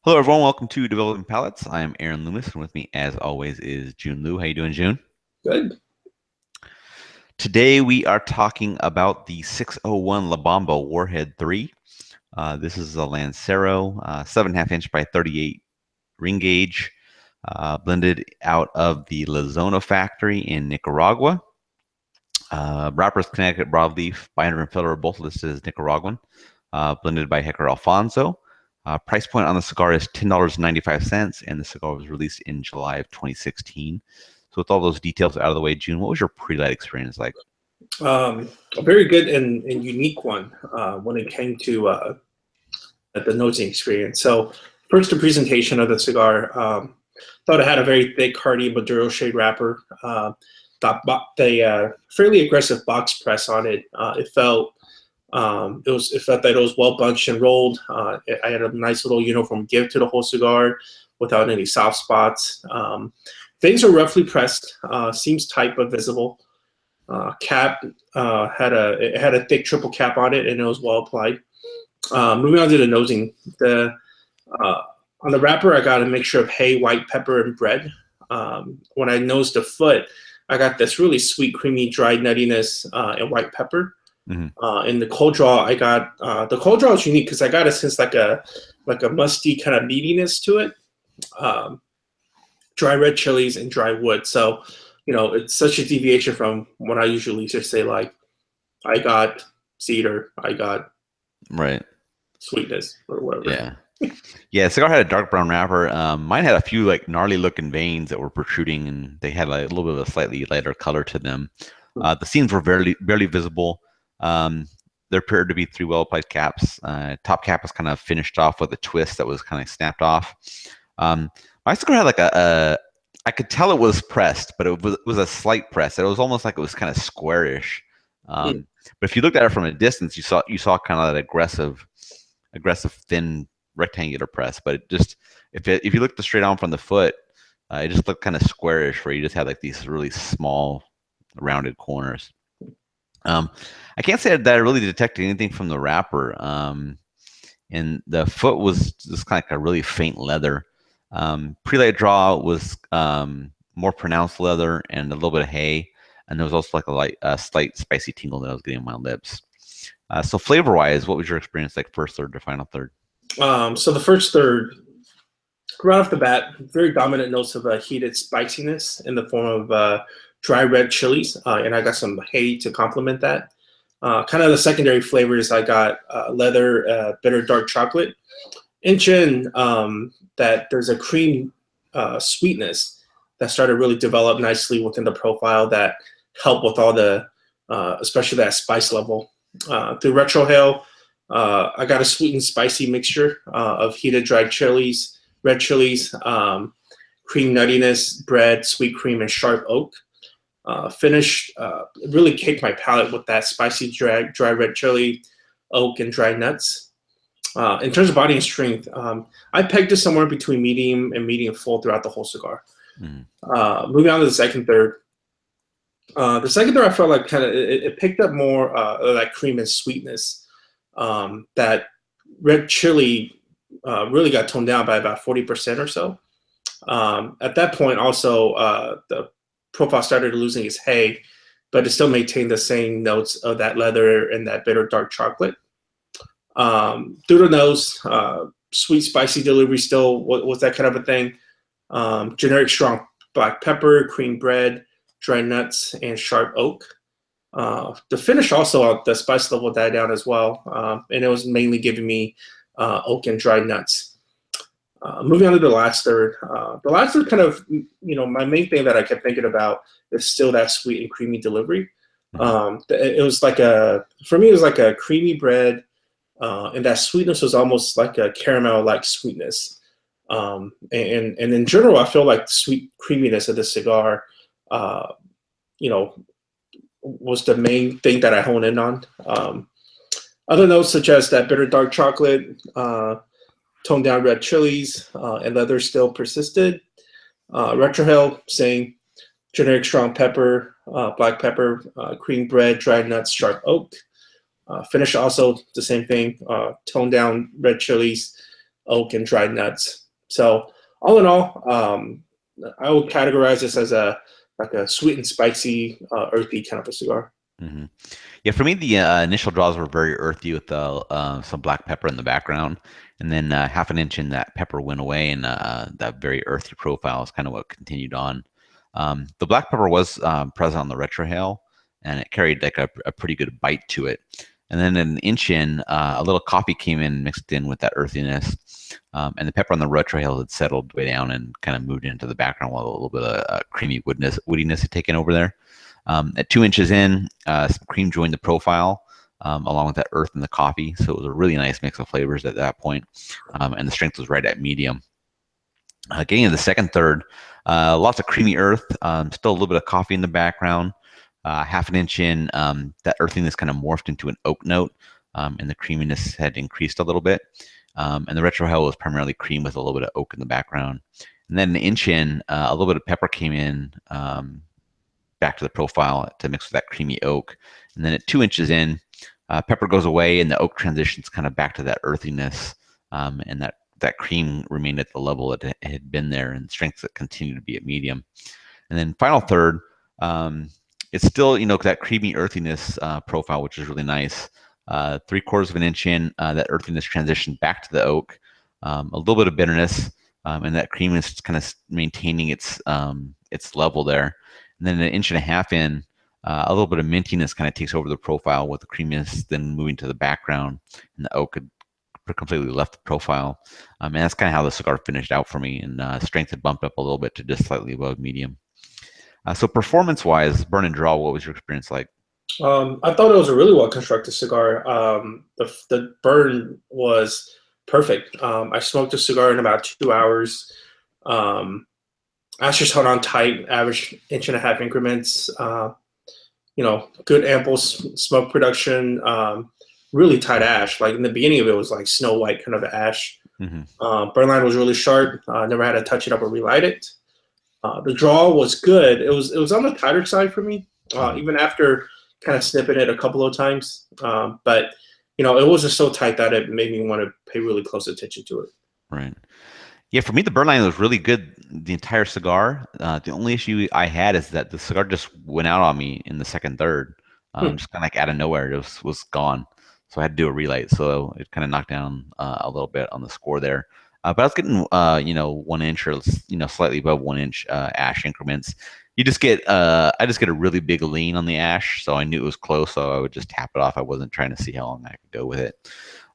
Hello, everyone. Welcome to Developing Palates. I am Aaron Loomis, and with me, as always, is Jiunn Liu. How you doing, June? Good. Today, we are talking about the 601 La Bomba Warhead III. This is a Lancero, 7.5 inch by 38 ring gauge, blended out of the La Zona factory in Nicaragua. Wrappers Connecticut Broadleaf, binder and filler are both listed as Nicaraguan, blended by Hector Alfonso. Price point on the cigar is $10.95, and the cigar was released in July of 2016. So with all those details out of the way, June, what was your pre-light experience like? A very good and unique one when it came to the nosing experience. So first, the presentation of the cigar. Thought it had a very thick, hardy Maduro shade wrapper. The fairly aggressive box press on it. It felt that it was well bunched and rolled. I had a nice little uniform give to the whole cigar without any soft spots. Things are roughly pressed. Seems tight but visible. Cap had a thick triple cap on it, and it was well applied. Moving on to the nosing, on the wrapper I got a mixture of hay, white pepper, and bread. When I nosed the foot, I got this really sweet, creamy, dried nuttiness and white pepper. In the cold draw, I got the cold draw is unique because I got a sense like a musty kind of meatiness to it. Dry red chilies and dry wood. So, it's such a deviation from what I usually just say, like, I got cedar, I got Right. sweetness, or whatever. Yeah. Yeah, the cigar had a dark brown wrapper. Mine had a few like gnarly looking veins that were protruding, and they had like a little bit of a slightly lighter color to them. The seams were barely visible. There appeared to be three well applied caps. Top cap was kind of finished off with a twist that was kind of snapped off. My cigar had like I could tell it was pressed, but it was a slight press. It was almost like it was kind of squarish. But if you looked at it from a distance, you saw kind of that aggressive thin rectangular press. But it just if you looked straight on from the foot, it just looked kind of squarish, where you just had like these really small rounded corners. I can't say that I really detected anything from the wrapper. And the foot was just kind of like a really faint leather. Pre-light draw was more pronounced leather and a little bit of hay, and there was also like a slight spicy tingle that I was getting on my lips. So flavor-wise, what was your experience like first third to final third? So the first third, right off the bat, very dominant notes of heated spiciness in the form of dry red chilies, and I got some hay to complement that. Kind of the secondary flavors, I got leather, bitter dark chocolate. In that there's a cream sweetness that started really develop nicely within the profile that helped with all the, especially that spice level. Through retrohale, I got a sweet and spicy mixture of heated dried chilies, red chilies, cream nuttiness, bread, sweet cream, and sharp oak. Finish really caked my palate with that spicy dry red chili, oak, and dry nuts. In terms of body and strength, I pegged it somewhere between medium and medium full throughout the whole cigar. Moving on to the second third. The second third, I felt like kind of it picked up more of that cream and sweetness. That red chili really got toned down by about 40% or so. At that point, also, the profile started losing its hay, but it still maintained the same notes of that leather and that bitter dark chocolate. Through the nose, sweet, spicy delivery still was that kind of a thing. Generic strong black pepper, cream bread, dry nuts, and sharp oak. The finish also, the spice level died down as well, and it was mainly giving me oak and dry nuts. Moving on to the last third. The last third kind of, my main thing that I kept thinking about is still that sweet and creamy delivery. It was like for me, it was like a creamy bread, and that sweetness was almost like a caramel-like sweetness. And in general, I feel like the sweet creaminess of the cigar, was the main thing that I honed in on. Other notes such as that bitter dark chocolate, toned down red chilies, and leather still persisted. Retrohale, same. Generic strong pepper, black pepper, cream bread, dried nuts, sharp oak. Finish also the same thing. Toned down red chilies, oak, and dried nuts. So all in all, I would categorize this as a like a sweet and spicy, earthy kind of a cigar. Hmm. Yeah, for me, the initial draws were very earthy with some black pepper in the background, and then half an inch in that pepper went away, and that very earthy profile is kind of what continued on. The black pepper was present on the retrohale, and it carried like a pretty good bite to it. And then an inch in, a little coffee came in mixed in with that earthiness, and the pepper on the retrohale had settled way down and kind of moved into the background while a little bit of creamy woodiness had taken over there. At 2 inches in, some cream joined the profile along with that earth and the coffee. So it was a really nice mix of flavors at that point. And the strength was right at medium. Getting into the second third, lots of creamy earth, still a little bit of coffee in the background. Half an inch in, that earthiness kind of morphed into an oak note, and the creaminess had increased a little bit. And the retrohale was primarily cream with a little bit of oak in the background. And then an inch in, a little bit of pepper came in, back to the profile to mix with that creamy oak. And then at 2 inches in, pepper goes away and the oak transitions kind of back to that earthiness, and that cream remained at the level it had been there, and strength that continued to be at medium. And then final third, it's still that creamy earthiness profile, which is really nice. 3/4 of an inch in, that earthiness transitioned back to the oak, a little bit of bitterness, and that creaminess is kind of maintaining its level there. And then an inch and a half in, a little bit of mintiness kind of takes over the profile with the creaminess then moving to the background, and the oak had completely left the profile. And that's kind of how the cigar finished out for me, and strength had bumped up a little bit to just slightly above medium. So performance-wise, burn and draw, what was your experience like? I thought it was a really well constructed cigar. The burn was perfect. I smoked the cigar in about 2 hours. Ashers held on tight, average inch and a half increments. Good ample smoke production. Really tight ash. Like in the beginning of it was like snow white kind of ash. Mm-hmm. Burn line was really sharp. Never had to touch it up or relight it. The draw was good. It was on the tighter side for me, even after kind of snipping it a couple of times. But it was just so tight that it made me want to pay really close attention to it. Right. Yeah, for me, the burn line was really good the entire cigar. The only issue I had is that the cigar just went out on me in the second third, just kind of like out of nowhere. It was gone, so I had to do a relight. So it kind of knocked down a little bit on the score there. But I was getting 1 inch or slightly above 1 inch ash increments. I just get a really big lean on the ash, so I knew it was close. So I would just tap it off. I wasn't trying to see how long I could go with it.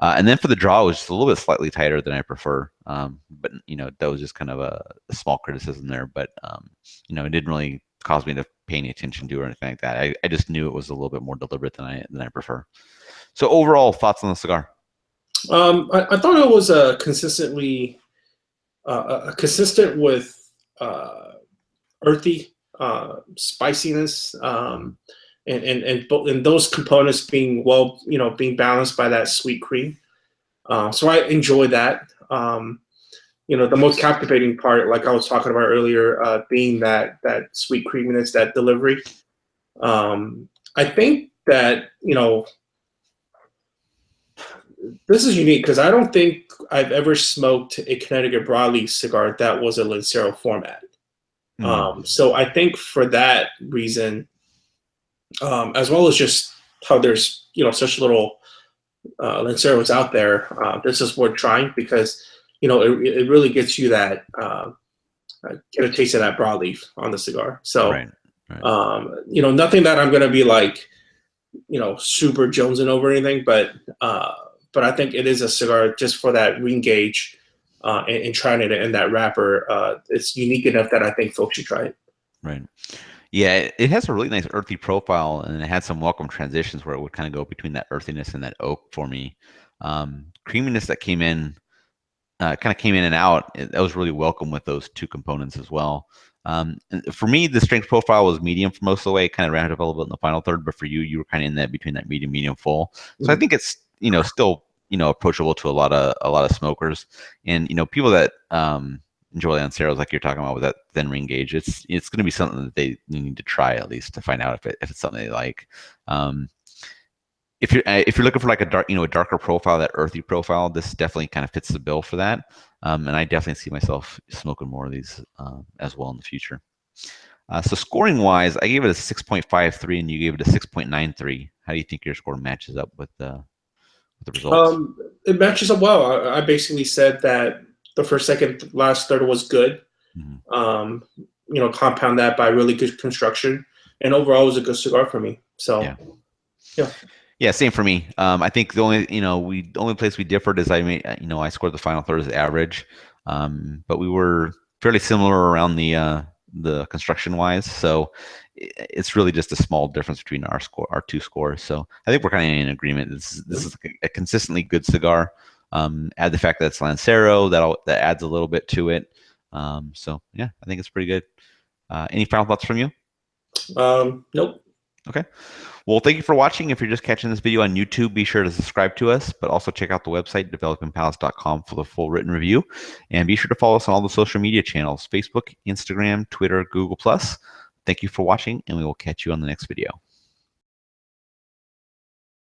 And then for the draw, it was just a little bit slightly tighter than I prefer. But that was just kind of a small criticism there. But it didn't really cause me to pay any attention to or anything like that. I just knew it was a little bit more deliberate than I prefer. So overall, thoughts on the cigar? I thought it was consistent with earthy spiciness, and those components being being balanced by that sweet cream. So I enjoy that. The most captivating part, like I was talking about earlier, being that sweet creaminess, that delivery. I think that this is unique because I don't think I've ever smoked a Connecticut broadleaf cigar that was a Lancero format. So I think for that reason, as well as just how there's such little Lanceros out there, this is worth trying because it really gets you that get a taste of that broadleaf on the cigar. So Right. nothing that I'm gonna be like super jonesing over anything, but I think it is a cigar just for that ring gauge, and trying it in that wrapper. It's unique enough that I think folks should try it. Right. Yeah, it has a really nice earthy profile, and it had some welcome transitions where it would kind of go between that earthiness and that oak for me. Creaminess that kind of came in and out. That was really welcome with those two components as well. And for me, the strength profile was medium for most of the way. It kind of rounded up a little bit in the final third, but for you, you were kind of in that between that medium full. So I think it's still approachable to a lot of smokers, and people that enjoy Lanceros like you're talking about with that thin ring gauge. It's going to be something that they need to try at least to find out if it's something they like. if you're looking for like a dark, a darker profile, that earthy profile, this definitely kind of fits the bill for that. And I definitely see myself smoking more of these as well in the future. So scoring wise, I gave it a 6.53 and you gave it a 6.93. How do you think your score matches up with the results? It matches up well. I basically said that the first, second, last third was good. Mm-hmm. Compound that by really good construction, and overall, it was a good cigar for me. So, Yeah. yeah. Yeah, same for me. I think the only place we differed is I scored the final third as average, but we were fairly similar around the construction wise. So it's really just a small difference between our two scores. So I think we're kind of in agreement. This is a consistently good cigar. Add the fact that it's Lancero, that adds a little bit to it. So yeah, I think it's pretty good. Any final thoughts from you? Nope. Okay. Well, thank you for watching. If you're just catching this video on YouTube, be sure to subscribe to us, but also check out the website, developingpalates.com, for the full written review. And be sure to follow us on all the social media channels, Facebook, Instagram, Twitter, Google+. Thank you for watching, and we will catch you on the next video.